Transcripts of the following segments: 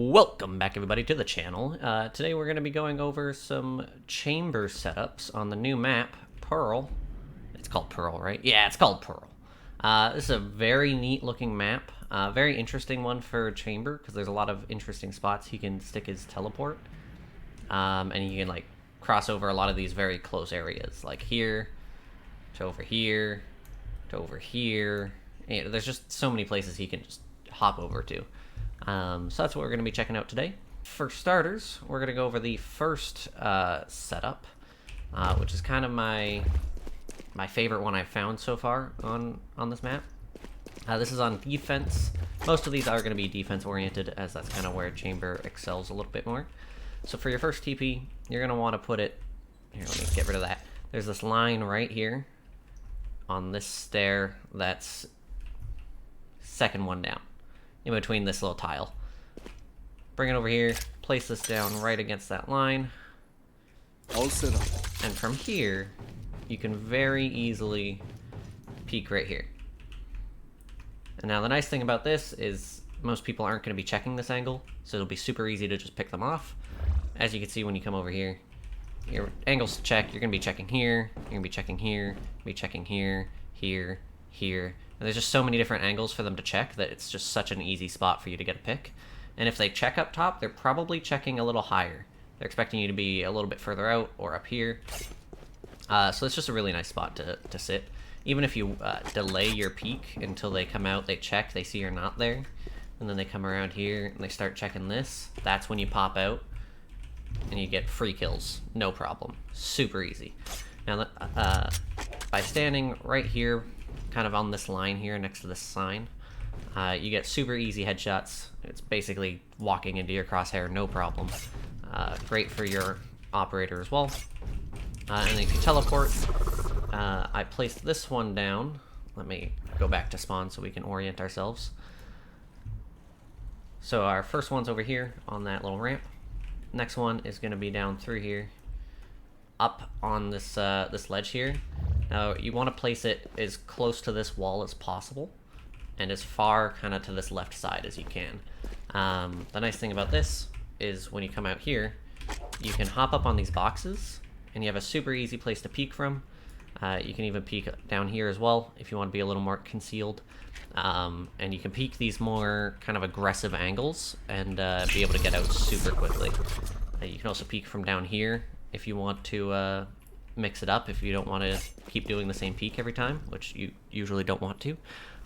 Welcome back everybody to the channel. Today we're going to be going over some chamber setups on the new map, Pearl. It's called Pearl, right? Yeah, it's called Pearl. This is a very neat looking map. Very interesting one for chamber because there's a lot of interesting spots he can stick his teleport. And he can like cross over a lot of these very close areas, like here to over here to over here. And there's just so many places he can just hop over to. So that's what we're going to be checking out today. For starters, we're going to go over the first setup, which is kind of my favorite one I've found so far on this map. This is on defense. Most of these are going to be defense oriented, as that's kind of where chamber excels a little bit more. So for your first TP, you're going to want to put it here. Let me get rid of that. There's this line right here on this stair that's second one down, in between this little tile. Bring it over here, place this down right against that line. All set up. And from here, you can very easily peek right here. And now the nice thing about this is most people aren't going to be checking this angle, so it'll be super easy to just pick them off. As you can see when you come over here, your angles to check, you're going to be checking here, you're going to be checking here, be checking here, here, here. And there's just so many different angles for them to check that it's just such an easy spot for you to get a pick. And if they check up top, they're probably checking a little higher. They're expecting you to be a little bit further out or up here. So it's just a really nice spot to sit. Even if you delay your peek until they come out, they check, they see you're not there, and then they come around here and they start checking this, that's when you pop out and you get free kills. No problem. Super easy. Now, by standing right here, kind of on this line here next to this sign, you get super easy headshots. It's basically walking into your crosshair, no problem. Great for your operator as well. And then if you teleport, I placed this one down. Let me go back to spawn so we can orient ourselves. So our first one's over here on that little ramp. Next one is going to be down through here, up on this this ledge here. Now you want to place it as close to this wall as possible, and as far kind of to this left side as you can. The nice thing about this is when you come out here, you can hop up on these boxes, and you have a super easy place to peek from. You can even peek down here as well if you want to be a little more concealed. And you can peek these more kind of aggressive angles and be able to get out super quickly. You can also peek from down here if you want to mix it up, if you don't want to keep doing the same peek every time, which you usually don't want to.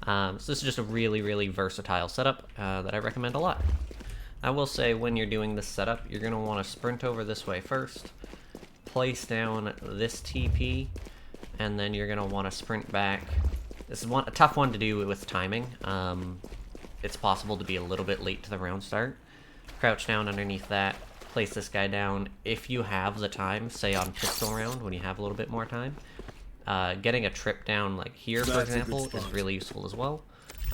So this is just a really, really versatile setup that I recommend a lot. I will say when you're doing this setup, you're going to want to sprint over this way first, place down this TP, and then you're going to want to sprint back. This is a tough one to do with timing. It's possible to be a little bit late to the round start. Crouch down underneath that, place this guy down. If you have the time, say on pistol round, when you have a little bit more time, getting a trip down like here, for example, is really useful as well.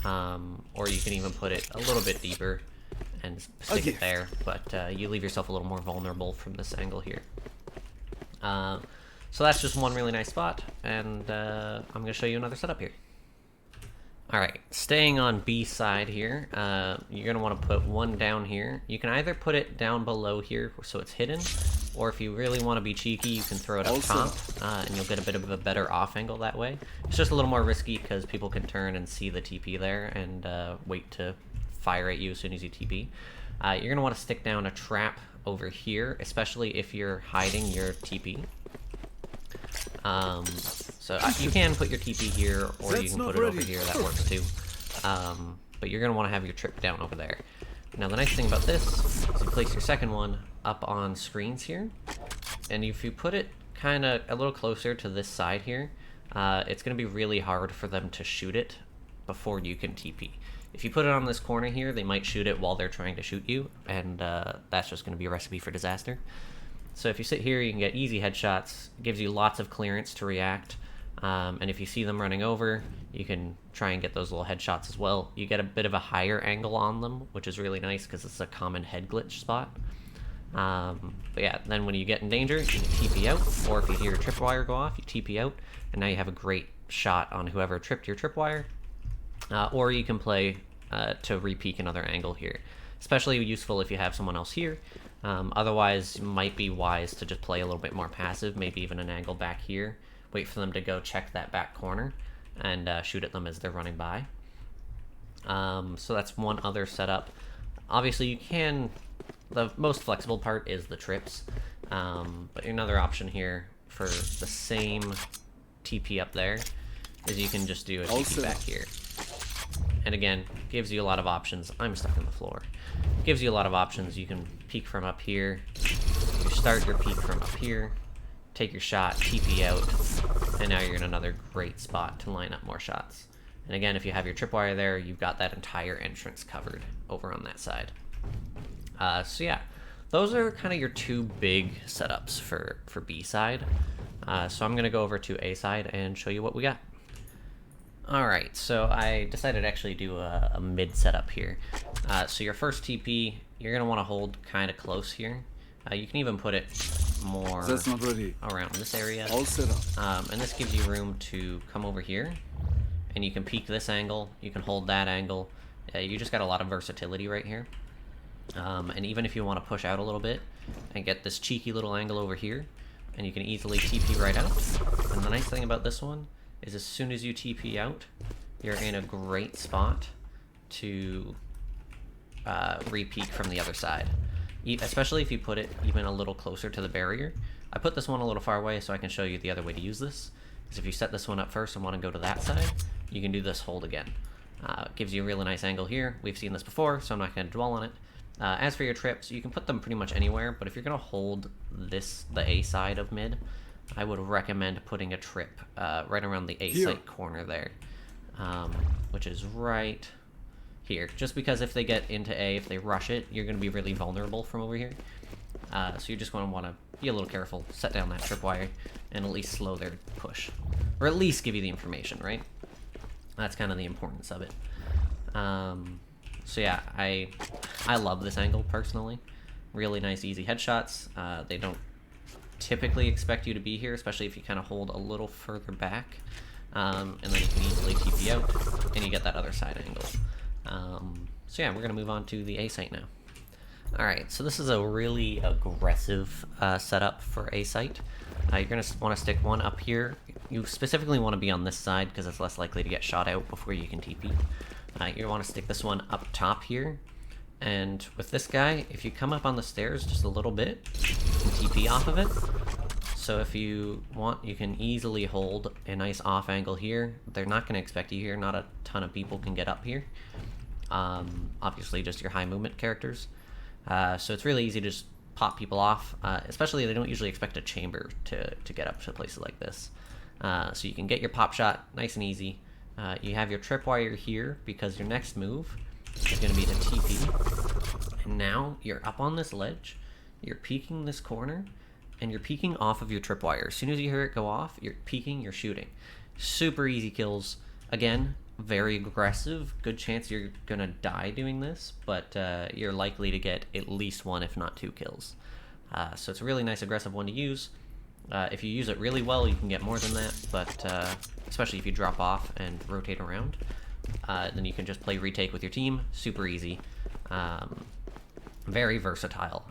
Or you can even put it a little bit deeper and stick it there, but you leave yourself a little more vulnerable from this angle here. So that's just one really nice spot, and I'm going to show you another setup here. Alright, staying on B side here, you're going to want to put one down here. You can either put it down below here so it's hidden, or if you really want to be cheeky, you can throw it up top, and you'll get a bit of a better off angle that way. It's just a little more risky because people can turn and see the TP there and wait to fire at you as soon as you TP. You're going to want to stick down a trap over here, especially if you're hiding your TP. So you can put your TP here, or you can put it over here, that works too. But you're going to want to have your trip down over there. Now the nice thing about this is you place your second one up on screens here, and if you put it kind of a little closer to this side here, it's going to be really hard for them to shoot it before you can TP. If you put it on this corner here, they might shoot it while they're trying to shoot you, and that's just going to be a recipe for disaster. So if you sit here, you can get easy headshots. It gives you lots of clearance to react. And if you see them running over, you can try and get those little headshots as well. You get a bit of a higher angle on them, which is really nice because it's a common head glitch spot. But yeah, then when you get in danger, you can TP out, or if you hear a tripwire go off, you TP out, and now you have a great shot on whoever tripped your tripwire. Or you can play to re-peek another angle here. especially useful if you have someone else here. Otherwise, it might be wise to just play a little bit more passive, maybe even an angle back here, wait for them to go check that back corner, and shoot at them as they're running by. So that's one other setup. Obviously, you can... The most flexible part is the trips, but another option here for the same TP up there is you can just do a TP back here. And again, gives you a lot of options. I'm stuck in the floor. Gives you a lot of options. You can peek from up here. You start your peek from up here, take your shot, TP out, and now you're in another great spot to line up more shots. And again, if you have your tripwire there, you've got that entire entrance covered over on that side. So yeah, those are kind of your two big setups for B side. So I'm going to go over to A side and show you what we got. Alright, so I decided to actually do a mid setup here. So your first TP, you're going to want to hold kind of close here. You can even put it more around this area. And this gives you room to come over here. And you can peek this angle, you can hold that angle. You just got a lot of versatility right here. And even if you want to push out a little bit and get this cheeky little angle over here, and you can easily TP right out. And the nice thing about this one is as soon as you TP out, you're in a great spot to re-peek from the other side. Especially if you put it even a little closer to the barrier. I put this one a little far away so I can show you the other way to use this. Because if you set this one up first and want to go to that side, you can do this hold again. It gives you a really nice angle here. We've seen this before, so I'm not going to dwell on it. As for your trips, you can put them pretty much anywhere, but if you're going to hold the A side of mid, I would recommend putting a trip right around the A site corner there, which is right here. Just because if they get into A, if they rush it, you're going to be really vulnerable from over here. So you're just going to want to be a little careful, set down that tripwire, and at least slow their push. Or at least give you the information, right? That's kind of the importance of it. So yeah, I love this angle personally. Really nice, easy headshots. They don't typically expect you to be here, especially if you kind of hold a little further back. And then you can easily TP out, and you get that other side angle. So yeah, we're going to move on to the A site now. Alright, so this is a really aggressive setup for A site. You're going to want to stick one up here. You specifically want to be on this side because it's less likely to get shot out before you can TP. You want to stick this one up top here. And with this guy, if you come up on the stairs just a little bit, you can TP off of it. So if you want, you can easily hold a nice off angle here. They're not going to expect you here. Not a ton of people can get up here. Obviously just your high movement characters. So it's really easy to just pop people off, especially they don't usually expect a chamber to get up to places like this. So you can get your pop shot nice and easy. You have your tripwire here because your next move is going to be the TP. And now you're up on this ledge, you're peeking this corner, and you're peeking off of your tripwire. As soon as you hear it go off, you're peeking, you're shooting. Super easy kills. Again, very aggressive. Good chance you're going to die doing this, but you're likely to get at least one, if not two kills. So it's a really nice aggressive one to use. If you use it really well, you can get more than that, but especially if you drop off and rotate around, then you can just play retake with your team. Super easy. Very versatile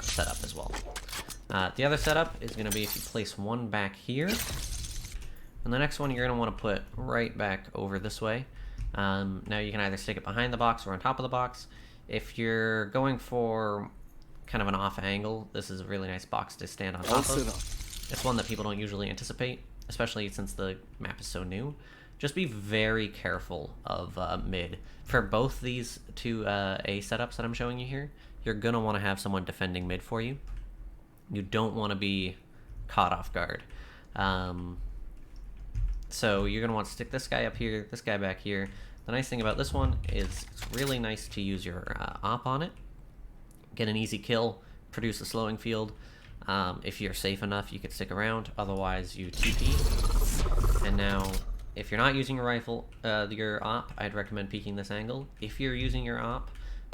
setup as well. The other setup is going to be if you place one back here, and the next one you're going to want to put right back over this way. Now you can either stick it behind the box or on top of the box. If you're going for kind of an off angle, this is a really nice box to stand on top of. It's one that people don't usually anticipate, especially since the map is so new. Just be very careful of mid. For both these two A setups that I'm showing you here, you're going to want to have someone defending mid for you. You don't want to be caught off guard. So you're going to want to stick this guy up here, this guy back here. The nice thing about this one is it's really nice to use your op on it. Get an easy kill, produce a slowing field. If you're safe enough, you could stick around. Otherwise, you TP. And now, if you're not using your rifle, your op, I'd recommend peeking this angle. If you're using your op,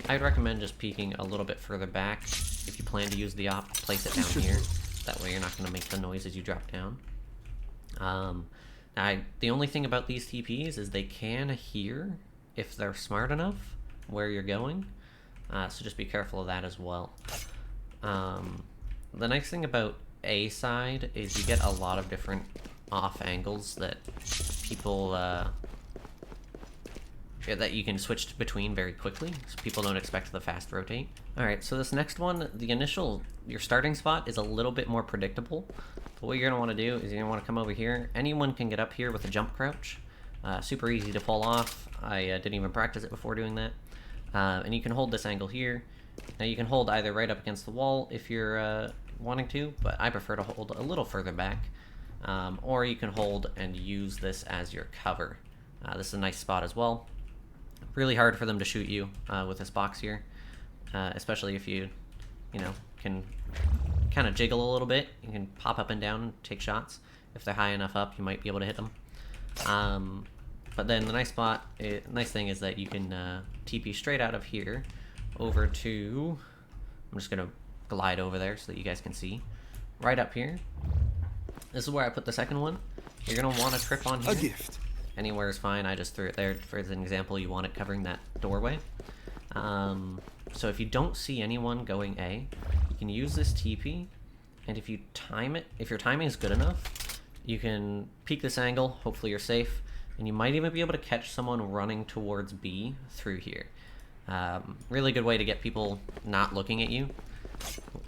I'd recommend just peeking a little bit further back. If you plan to use the op, place it down here. That way you're not going to make the noise as you drop down. The only thing about these TPs is they can hear, if they're smart enough, where you're going. So just be careful of that as well. The nice thing about A side is you get a lot of different off angles that people that you can switch between very quickly, so people don't expect the fast rotate. Alright, so this next one, your starting spot is a little bit more predictable. But what you're going to want to do is you're going to want to come over here. Anyone can get up here with a jump crouch. Super easy to pull off. I didn't even practice it before doing that. And you can hold this angle here. Now you can hold either right up against the wall if you're wanting to, but I prefer to hold a little further back. Or you can hold and use this as your cover. This is a nice spot as well. Really hard for them to shoot you with this box here, especially if you can kind of jiggle a little bit. You can pop up and down and take shots. If they're high enough up, you might be able to hit them. But then the nice thing is that you can TP straight out of here over to, I'm just gonna glide over there so that you guys can see, right up here. This is where I put the second one. You're gonna want to trip on here. A gift. Anywhere is fine. I just threw it there for an example. You want it covering that doorway. So if you don't see anyone going A, you can use this TP, and if you time it, if your timing is good enough, you can peek this angle. Hopefully you're safe, and you might even be able to catch someone running towards B through here. Really good way to get people not looking at you.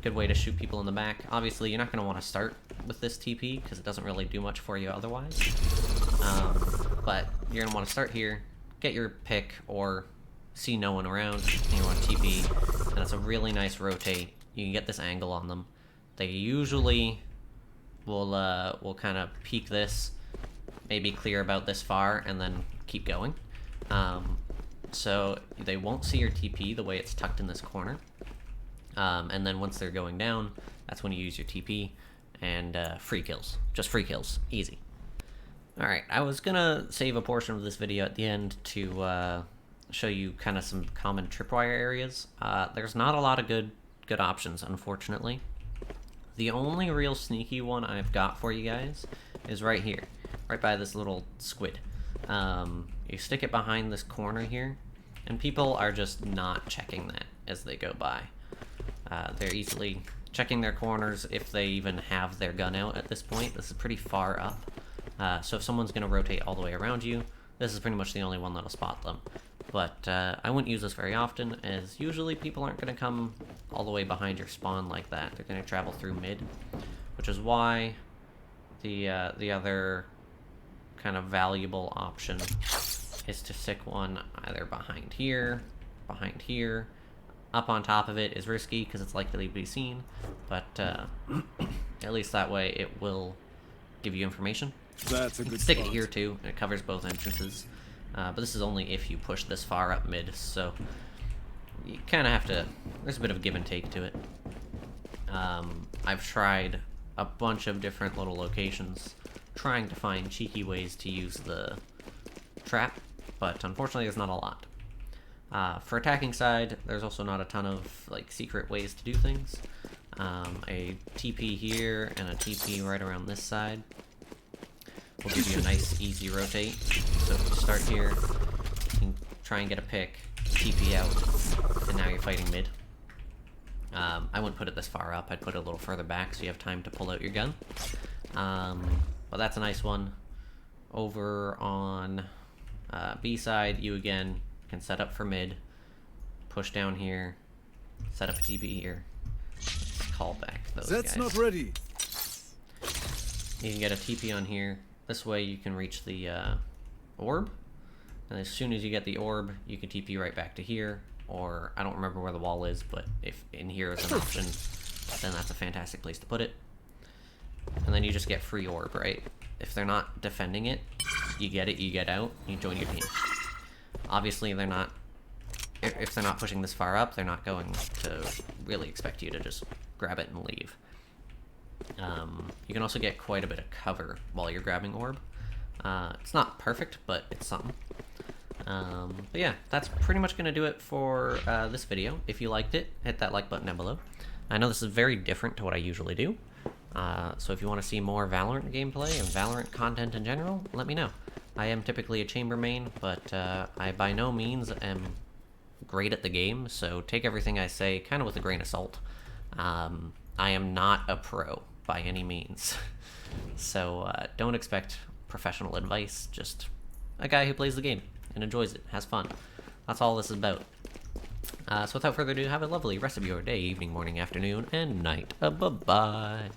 Good way to shoot people in the back. Obviously, you're not going to want to start with this TP because it doesn't really do much for you otherwise. But you're going to want to start here, get your pick, or see no one around, and you want to TP, and it's a really nice rotate. You can get this angle on them. They usually will kind of peek this, maybe clear about this far, and then keep going. So they won't see your TP the way it's tucked in this corner. And then once they're going down, that's when you use your TP, and free kills. Just free kills. Easy. Alright, I was gonna save a portion of this video at the end to show you kind of some common tripwire areas. There's not a lot of good options, unfortunately. The only real sneaky one I've got for you guys is right here, right by this little squid. You stick it behind this corner here, and people are just not checking that as they go by. They're easily checking their corners if they even have their gun out at this point. This is pretty far up. So if someone's going to rotate all the way around you, this is pretty much the only one that'll spot them. But I wouldn't use this very often, as usually people aren't going to come all the way behind your spawn like that. They're going to travel through mid, which is why the other kind of valuable option is to stick one either behind here, up on top of it is risky because it's likely to be seen, but at least that way it will give you information. That's a good Stick spot. it here too, and it covers both entrances. But this is only if you push this far up mid, so you kind of have to, there's a bit of give and take to it. I've tried a bunch of different little locations trying to find cheeky ways to use the trap, but unfortunately there's not a lot. For attacking side, there's also not a ton of like secret ways to do things. A TP here and a TP right around this side will give you a nice easy rotate. So if you start here, you can try and get a pick, TP out, and now you're fighting mid. I wouldn't put it this far up, I'd put it a little further back so you have time to pull out your gun. But that's a nice one. Over on B side, you again can set up for mid, push down here, set up a TP here, call back those That's guys. not ready. You can get a TP on here. This way you can reach the orb, and as soon as you get the orb, you can TP right back to here, or I don't remember where the wall is, but if in here is an option, then that's a fantastic place to put it. And then you just get free orb, right? If they're not defending it, you get it, you get out, you join your team. Obviously, they're not, if they're not pushing this far up, they're not going to really expect you to just grab it and leave. You can also get quite a bit of cover while you're grabbing orb. It's not perfect, but it's something. But yeah, that's pretty much going to do it for this video. If you liked it, hit that like button down below. I know this is very different to what I usually do. So if you want to see more Valorant gameplay and Valorant content in general, let me know. I am typically a chamber main, but I by no means am great at the game, so take everything I say kind of with a grain of salt. I am not a pro by any means, so don't expect professional advice, just a guy who plays the game and enjoys it, has fun. That's all this is about. So without further ado, have a lovely rest of your day, evening, morning, afternoon, and night. Bye-bye.